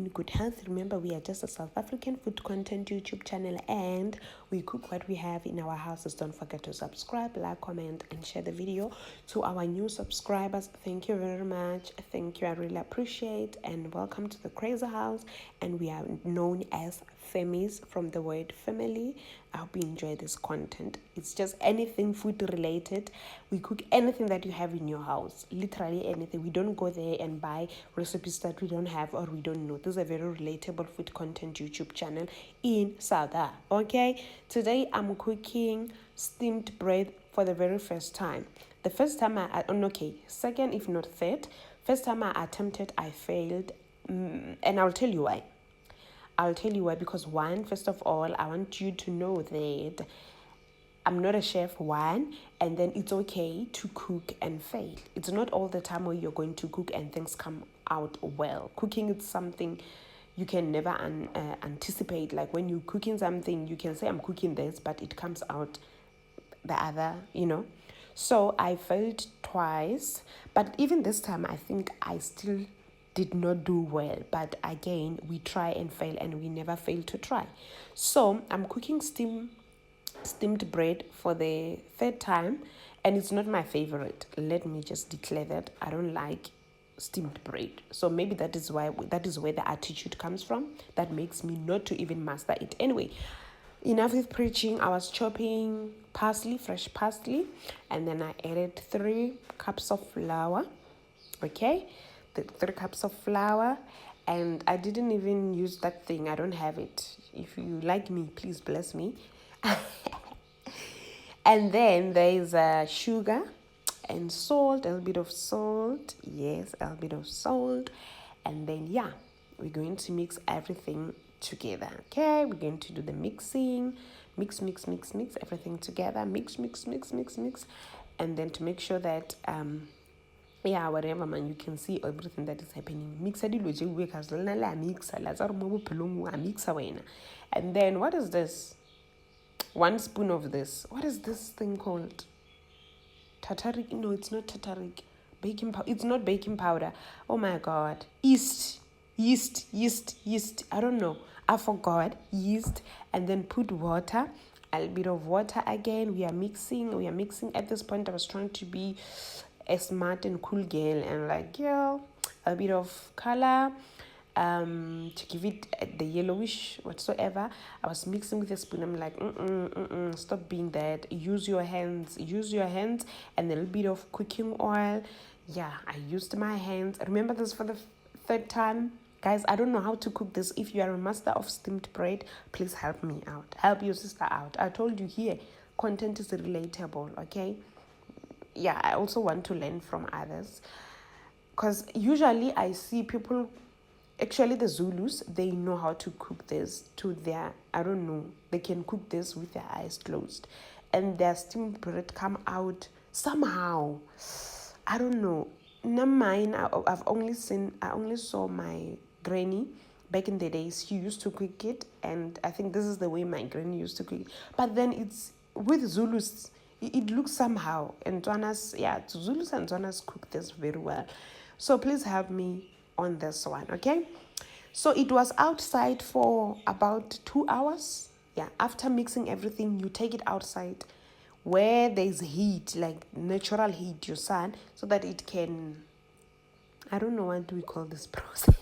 in good health. Remember, we are just a South African food content YouTube channel, and we cook what we have in our houses. Don't forget to subscribe, like, comment, and share the video. To our new subscribers, thank you very much. Thank you, I really appreciate, and welcome to the Crazy House. And we are known as famies, from the word family. I hope you enjoy this content. It's just anything food related. We cook anything that you have in your house, literally anything. We don't go there and buy recipes that we don't have or we don't know. This is a very relatable food content YouTube channel in South Africa. Okay, today I'm cooking steamed bread for the very first time. The first time second if not third. First time I attempted, I failed, and I'll tell you why. Because first of all, I want you to know that I'm not a chef, and then it's okay to cook and fail. It's not all the time where you're going to cook and things come out well. Cooking is something you can never anticipate. Like when you're cooking something, you can say, I'm cooking this, but it comes out the other, So I failed twice, but even this time, I think I still did not do well. But again, we try and fail, and we never fail to try. So I'm cooking steamed bread for the third time, and it's not my favorite. Let me just declare that I don't like steamed bread. So maybe that is where the attitude comes from that makes me not to even master it. Anyway, enough with preaching. I was chopping fresh parsley, and then I added 3 cups of flour. Okay, the 3 cups of flour, and I didn't even use that thing. I don't have it. If you like me, please bless me. And then there is sugar and salt, a little bit of salt. Yes, a little bit of salt. And then, we're going to mix everything together. Okay, we're going to do the mixing. Mix everything together. Mix. And then to make sure that, whatever, man, you can see everything that is happening. And then, what is this? 1 spoon of this. What is this thing called? Tartaric? No, it's not tartaric. Baking powder. It's not baking powder. Oh my God. Yeast. I don't know. I forgot. Yeast. And then put water. A little bit of water again. We are mixing. At this point, I was trying to be a smart and cool girl, and a bit of color. To give it the yellowish whatsoever. I was mixing with a spoon. I'm like, stop being that. Use your hands, and a little bit of cooking oil. Yeah, I used my hands. Remember this for the third time. Guys, I don't know how to cook this. If you are a master of steamed bread, please help me out. Help your sister out. I told you here, content is relatable, okay? Yeah, I also want to learn from others. Because usually I see people... Actually, the Zulus, they know how to cook this they can cook this with their eyes closed. And their steamed bread come out somehow. I don't know. Not mine, I only saw my granny back in the days. She used to cook it, and I think this is the way my granny used to cook it. But then it's, with Zulus, it looks somehow. And Zulus and Tswanas cook this very well. So please help me on this one, okay? So it was outside for about 2 hours. Yeah, after mixing everything, you take it outside where there's heat, like natural heat, your sun, so that it can... I don't know, what do we call this process?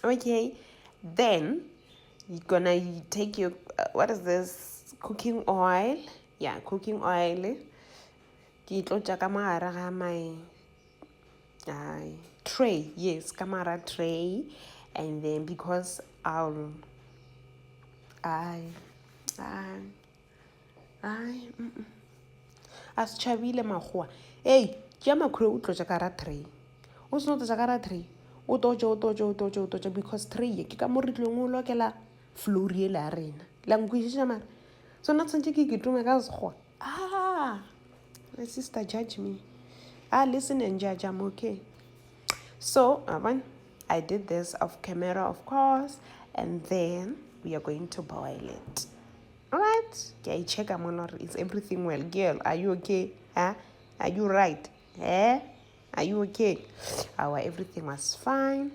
Okay, then you're gonna take your what is this, cooking oil. Yeah, cooking oil. Ke tlo tja ka mogare ga my tray. Yes, camera tray. And then because I'll as chabile magwa. Hey, ke makro o tlo tja ka ra tray. O se no tja ka ra tray. O tojo because tray ke ka mo re tlong o lokela floor e la rena. La nkwisha mara. So not something ke tume ka sekgowa. My sister judge me. Listen and judge, I'm okay. So, I did this off camera, of course, and then we are going to boil it. Alright? Okay, check is everything well? Girl, are you okay? Are you right? Are you okay? Everything was fine.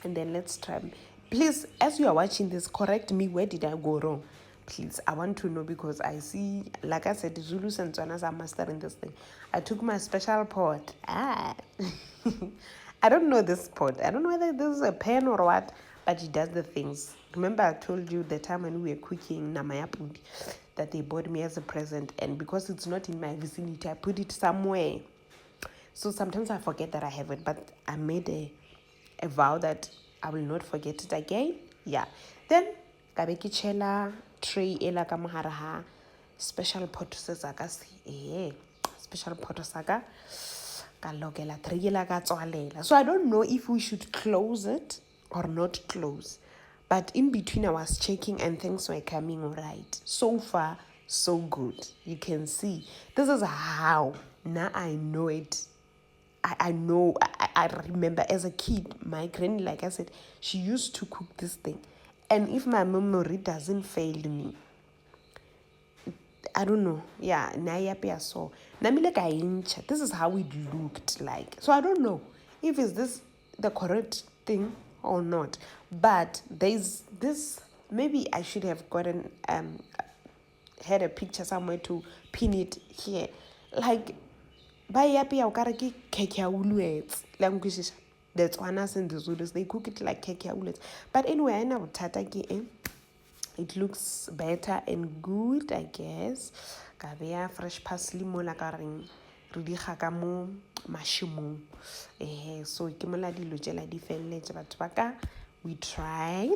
And then let's try. Please, as you are watching this, correct me. Where did I go wrong? Please, I want to know, because I see, like I said, Zulus and Tswanas are mastering this thing. I took my special pot. I don't know this pot. I don't know whether this is a pen or what, but it does the things. Remember, I told you the time when we were cooking namaya pudding that they bought me as a present, and because it's not in my vicinity, I put it somewhere. So sometimes I forget that I have it, but I made a vow that I will not forget it again. Yeah. Then ka be ke chela tray ela ka mohara ha special pot se saka special pot saka ka lokela tray ela ka tswalela. So I don't know if we should close it or not close, but in between I was checking and things were coming right. So far so good. You can see this is how now I know it. I know, I remember as a kid, my granny, like I said, she used to cook this thing. And if my memory doesn't fail me, I don't know. Yeah, so this is how it looked like. So I don't know if is this the correct thing or not. But there's this, maybe I should have gotten had a picture somewhere to pin it here. Like, ba yapi o kare ke keke ya uluets language that's one as in the Zulus, they cook it like keke ya uluets. But anyway, I know tata ke it looks better and good, I guess. Ka beya fresh parsley mo la ka reng re di ga ka mo mashimong. So ke mola dilo tsela di felletse batho ba ka. We try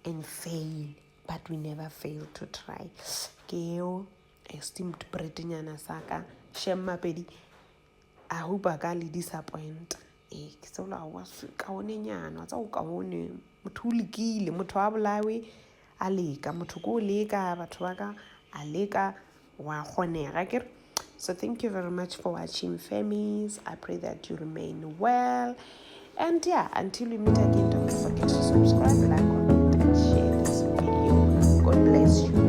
and fail, but we never fail to try. Ke esteemed breadnyana saka shem mapedi. I hope I ka le disappoint. Ke tsola wa ka one nyana tsa o ka one motho o lekile motho wa bolawe a leka motho go leka batho ba ka a leka wa kgonega ke. So thank you very much for watching, famies. I pray that you remain well, and yeah, until we meet again, don't forget to subscribe, like, comment and share this video. God bless you.